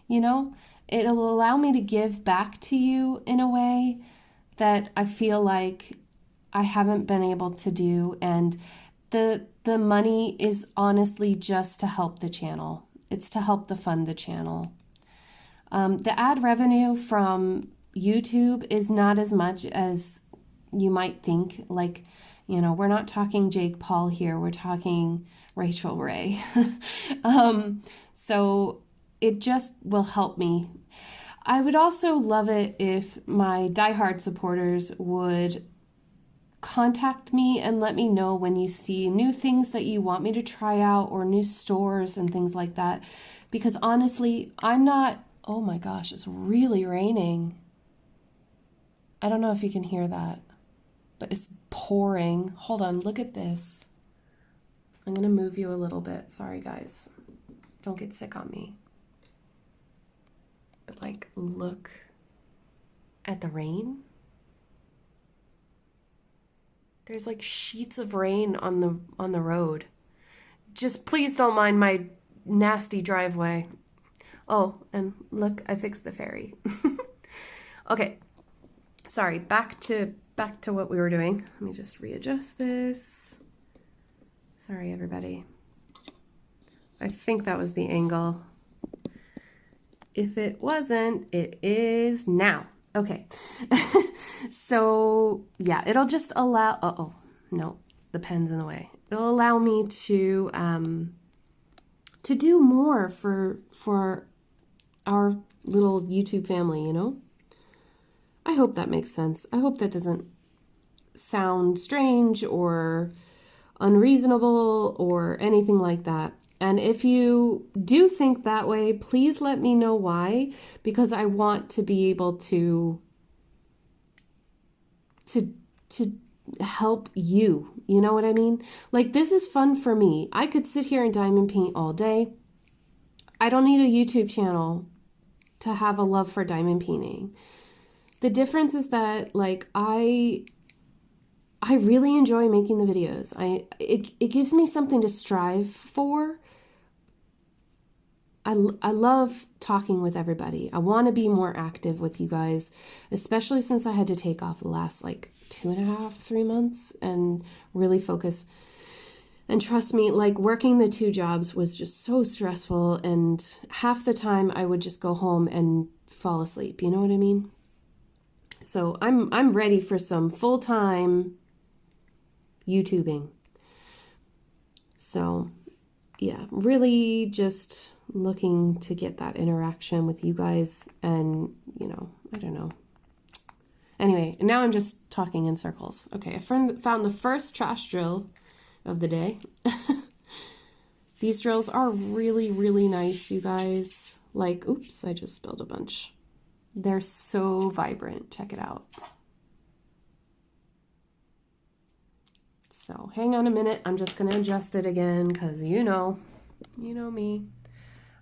you know? It'll allow me to give back to you in a way that I feel like I haven't been able to do. And the money is honestly just to help the channel. It's to help to fund the channel. The ad revenue from YouTube is not as much as you might think. Like, you know, we're not talking Jake Paul here. We're talking Rachel Ray. So it just will help me. I would also love it if my diehard supporters would contact me and let me know when you see new things that you want me to try out or new stores and things like that. Because honestly, I'm not, oh my gosh, it's really raining. I don't know if you can hear that, but it's pouring. Hold on, look at this. I'm gonna move you a little bit. Sorry guys, don't get sick on me. But like, look at the rain. There's like sheets of rain on the road. Just please don't mind my nasty driveway. Oh, and look, I fixed the ferry. Okay. Sorry, back to what we were doing. Let me just readjust this. Sorry everybody. I think that was the angle. If it wasn't, it is now. Okay. So yeah, it'll just allow, oh no, the pen's in the way. It'll allow me to do more for our little YouTube family, you know? I hope that makes sense. I hope that doesn't sound strange or unreasonable or anything like that. And if you do think that way, please let me know why, because I want to be able to help you. You know what I mean? Like, this is fun for me. I could sit here and diamond paint all day. I don't need a YouTube channel to have a love for diamond painting. The difference is that, like, I really enjoy making the videos. It gives me something to strive for. I love talking with everybody. I want to be more active with you guys, especially since I had to take off the last like 2.5, 3 months and really focus. And trust me, like, working the 2 jobs was just so stressful, and half the time I would just go home and fall asleep. You know what I mean? So I'm ready for some full-time YouTubing. So yeah, really just looking to get that interaction with you guys, and you know, I don't know. Anyway, now I'm just talking in circles. Okay, I found the first trash drill of the day. These drills are really, really nice, you guys. Like, oops, I just spilled a bunch. They're so vibrant. Check it out. So hang on a minute. I'm just going to adjust it again because you know me.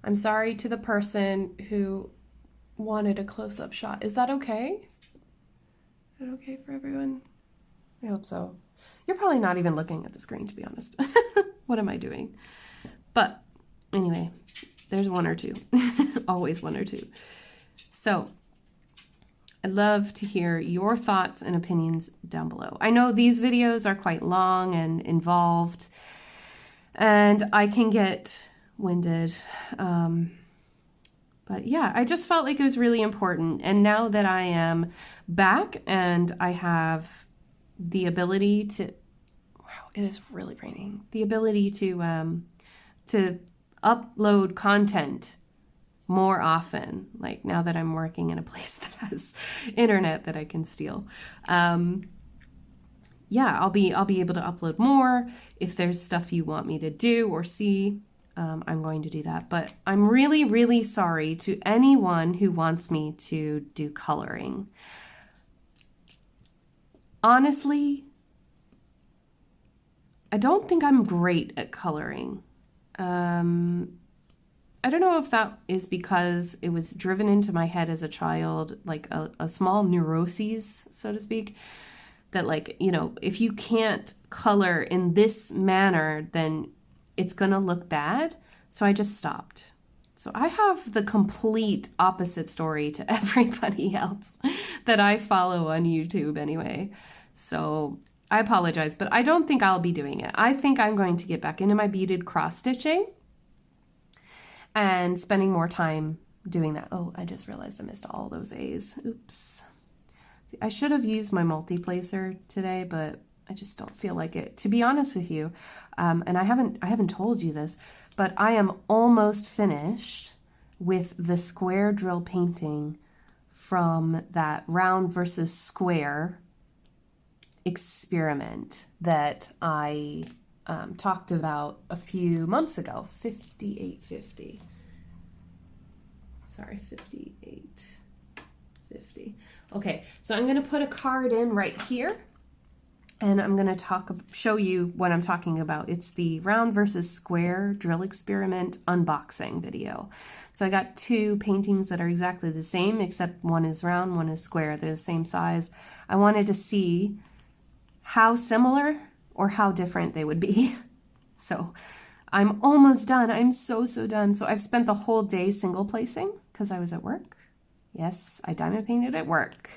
I'm sorry to the person who wanted a close-up shot. Is that okay? Is that okay for everyone? I hope so. You're probably not even looking at the screen, to be honest. What am I doing? But anyway, there's 1 or 2. Always 1 or 2. So I'd love to hear your thoughts and opinions down below. I know these videos are quite long and involved, and I can get winded. But yeah, I just felt like it was really important. And now that I am back and I have the ability to, wow, it is really raining. The ability to upload content more often, like now that I'm working in a place that has internet that I can steal. Yeah, I'll be able to upload more. If there's stuff you want me to do or see, I'm going to do that. But I'm really, really sorry to anyone who wants me to do coloring. Honestly, I don't think I'm great at coloring. I don't know if that is because it was driven into my head as a child, like a small neuroses, so to speak, that, like, you know, if you can't color in this manner, then it's gonna look bad. So I just stopped. So I have the complete opposite story to everybody else that I follow on YouTube anyway. So I apologize, but I don't think I'll be doing it. I think I'm going to get back into my beaded cross stitching. and spending more time doing that. Oh, I just realized I missed all those A's. Oops. I should have used my multi-placer today, but I just don't feel like it. To be honest with you, and I haven't told you this, but I am almost finished with the square drill painting from that round versus square experiment that I talked about a few months ago. 5850. Sorry, 5850. Okay, so I'm going to put a card in right here, and I'm going to show you what I'm talking about. It's the round versus square drill experiment unboxing video. So I got two paintings that are exactly the same, except one is round, one is square. They're the same size. I wanted to see how similar or how different they would be. So I'm almost done. I'm so done. So I've spent the whole day single placing because I was at work. Yes, I diamond painted at work.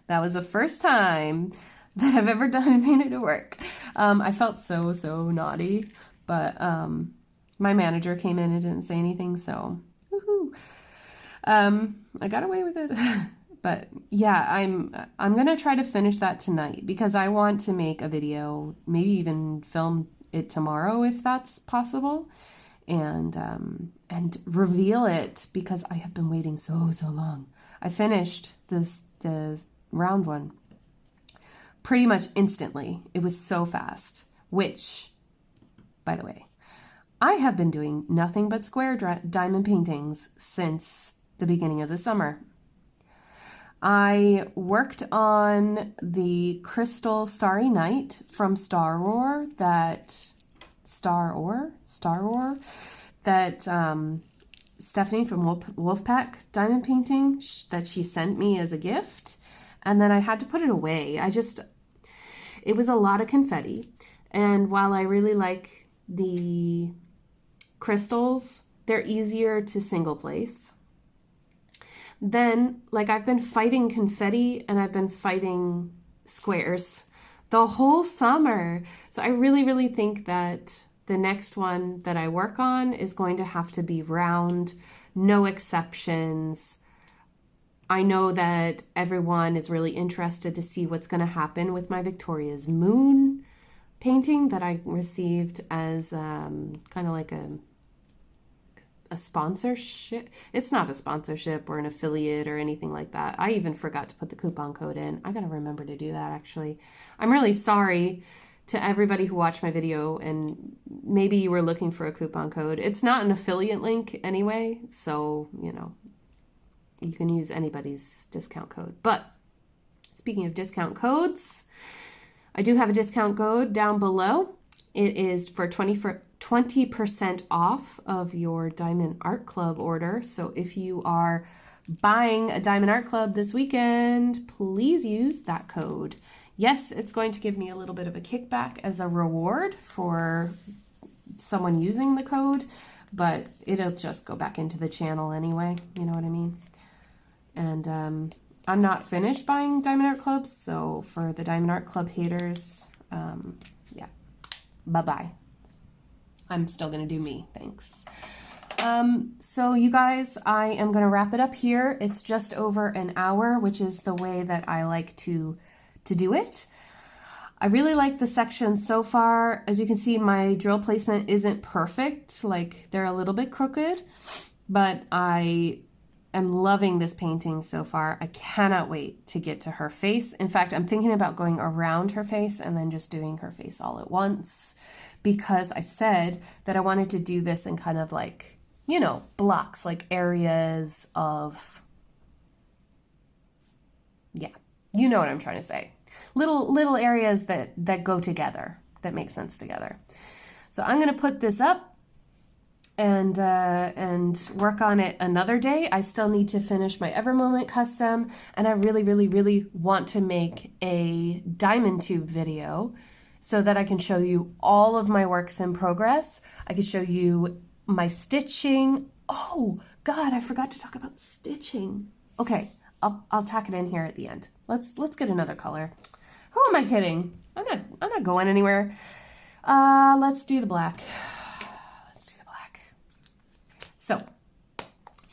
That was the first time that I've ever diamond painted at work. I felt so naughty, but my manager came in and didn't say anything, so woohoo. I got away with it. But yeah, I'm gonna try to finish that tonight because I want to make a video, maybe even film it tomorrow if that's possible, and reveal it because I have been waiting so long. I finished the round one pretty much instantly. It was so fast, which, by the way, I have been doing nothing but square diamond paintings since the beginning of the summer. I worked on the Crystal Starry Night from Star Roar that Stephanie from Wolfpack Diamond Painting that she sent me as a gift. And then I had to put it away. It was a lot of confetti. And while I really like the crystals, they're easier to single place. Then, like, I've been fighting confetti and I've been fighting squares the whole summer. So I really think that the next one that I work on is going to have to be round, no exceptions. I know that everyone is really interested to see what's going to happen with my Victoria's Moon painting that I received as kind of like a sponsorship. It's not a sponsorship or an affiliate or anything like that. I even forgot to put the coupon code in. I gotta remember to do that, actually. I'm really sorry to everybody who watched my video and maybe you were looking for a coupon code. It's not an affiliate link anyway, so, you know, you can use anybody's discount code. But speaking of discount codes, I do have a discount code down below. It is for 20% off of your Diamond Art Club order. So if you are buying a Diamond Art Club this weekend, please use that code. Yes, it's going to give me a little bit of a kickback as a reward for someone using the code, but it'll just go back into the channel anyway. You know what I mean? And I'm not finished buying Diamond Art Clubs, so for the Diamond Art Club haters, yeah, bye-bye. I'm still going to do me. Thanks. So you guys, I am going to wrap it up here. It's just over an hour, which is the way that I like to do it. I really like the section so far. As you can see, my drill placement isn't perfect. Like, they're a little bit crooked, but I am loving this painting so far. I cannot wait to get to her face. In fact, I'm thinking about going around her face and then just doing her face all at once, because I said that I wanted to do this in kind of like, you know, blocks, like areas of, yeah, you know what I'm trying to say. Little areas that go together, that make sense together. So I'm going to put this up and work on it another day. I still need to finish my Evermoment custom, and I really want to make a diamond tube video so that I can show you all of my works in progress. I can show you my stitching. Oh God, I forgot to talk about stitching. Okay, I'll tack it in here at the end. Let's get another color. Who am I kidding? I'm not going anywhere. Let's do the black. Let's do the black. So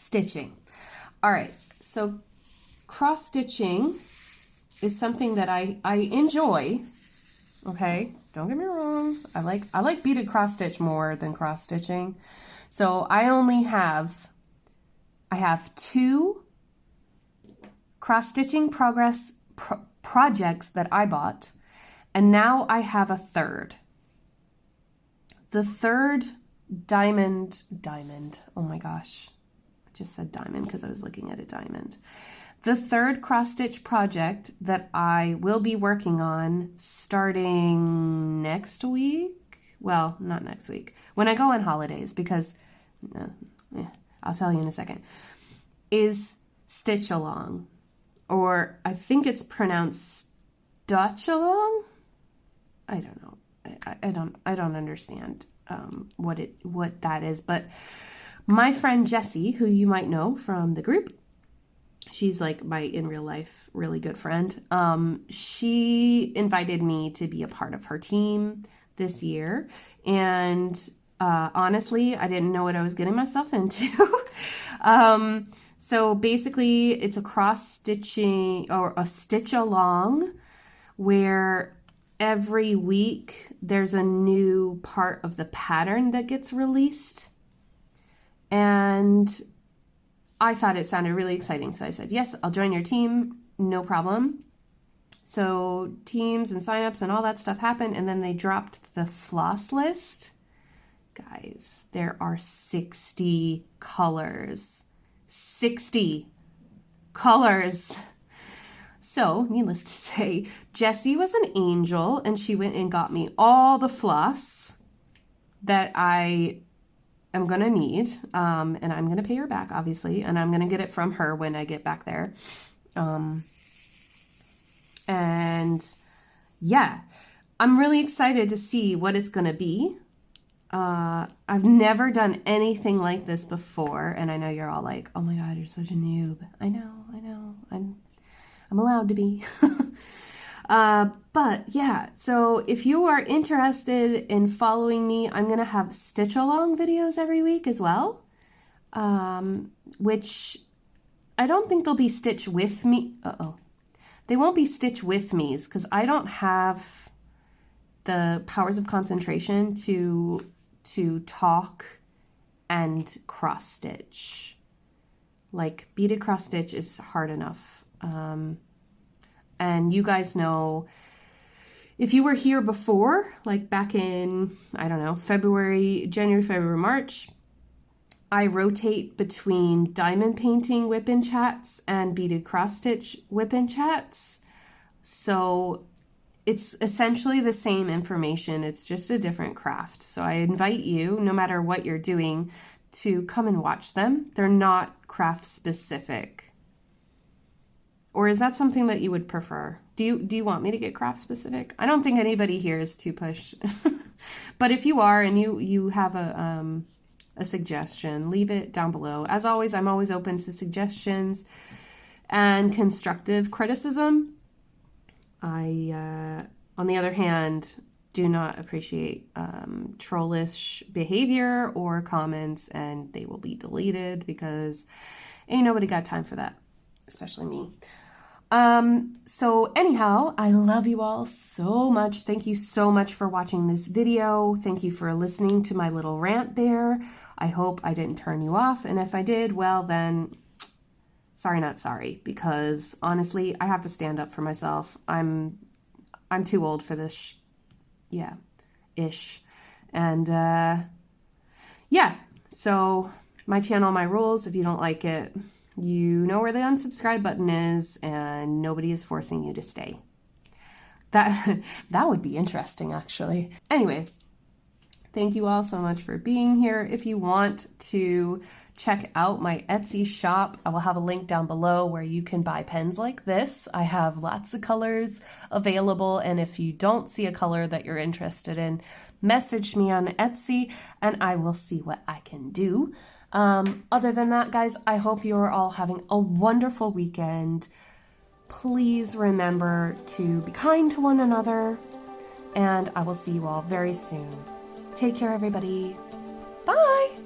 stitching. All right, so cross stitching is something that I enjoy. Okay, don't get me wrong. I like beaded cross stitch more than cross stitching. So I have 2 cross stitching projects that I bought, and now I have a 3rd. The 3rd diamond, oh my gosh, I just said diamond because I was looking at a diamond. The 3rd cross stitch project that I will be working on starting next week. Well, not next week, when I go on holidays, because I'll tell you in a second, is stitch along, or I think it's pronounced Dutch along. I don't know. I don't understand what that is, but my friend Jessie, who you might know from the group, she's like my in real life really good friend. She invited me to be a part of her team this year, and honestly, I didn't know what I was getting myself into. So basically, it's a cross stitching or a stitch along, where every week there's a new part of the pattern that gets released. And I thought it sounded really exciting. So I said, yes, I'll join your team. No problem. So teams and signups and all that stuff happened. And then they dropped the floss list. Guys, there are 60 colors. 60 colors. So, needless to say, Jessie was an angel, and she went and got me all the floss that I am going to need, and I'm going to pay her back, obviously, and I'm going to get it from her when I get back there. And yeah, I'm really excited to see what it's going to be. I've never done anything like this before, and I know you're all like, oh my God, you're such a noob. I know, I'm allowed to be. But yeah, so if you are interested in following me, I'm going to have stitch along videos every week as well, which I don't think they'll be stitch with me. They won't be stitch with me's because I don't have the powers of concentration to talk and cross stitch. Like beaded cross stitch is hard enough. And you guys know, if you were here before, like back in, I don't know, January, February, March, I rotate between diamond painting whip and chats and beaded cross stitch whip and chats. So it's essentially the same information. It's just a different craft. So I invite you, no matter what you're doing, to come and watch them. They're not craft specific. Or is that something that you would prefer? Do you want me to get craft specific? I don't think anybody here is too push. But if you are and you have a suggestion, leave it down below. As always, I'm always open to suggestions and constructive criticism. I, on the other hand, do not appreciate trollish behavior or comments, and they will be deleted because ain't nobody got time for that, especially me. So anyhow, I love you all so much. Thank you so much for watching this video. Thank you for listening to my little rant there. I hope I didn't turn you off. And if I did, well then, sorry, not sorry, because honestly, I have to stand up for myself. I'm too old for this, ish. And, yeah, so my channel, my rules. If you don't like it, you know where the unsubscribe button is, and nobody is forcing you to stay. That would be interesting, actually. Anyway, thank you all so much for being here. If you want to check out my Etsy shop, I will have a link down below where you can buy pens like this. I have lots of colors available, and if you don't see a color that you're interested in, message me on Etsy and I will see what I can do. Other than that, guys, I hope you are all having a wonderful weekend. Please remember to be kind to one another, and I will see you all very soon. Take care, everybody. Bye!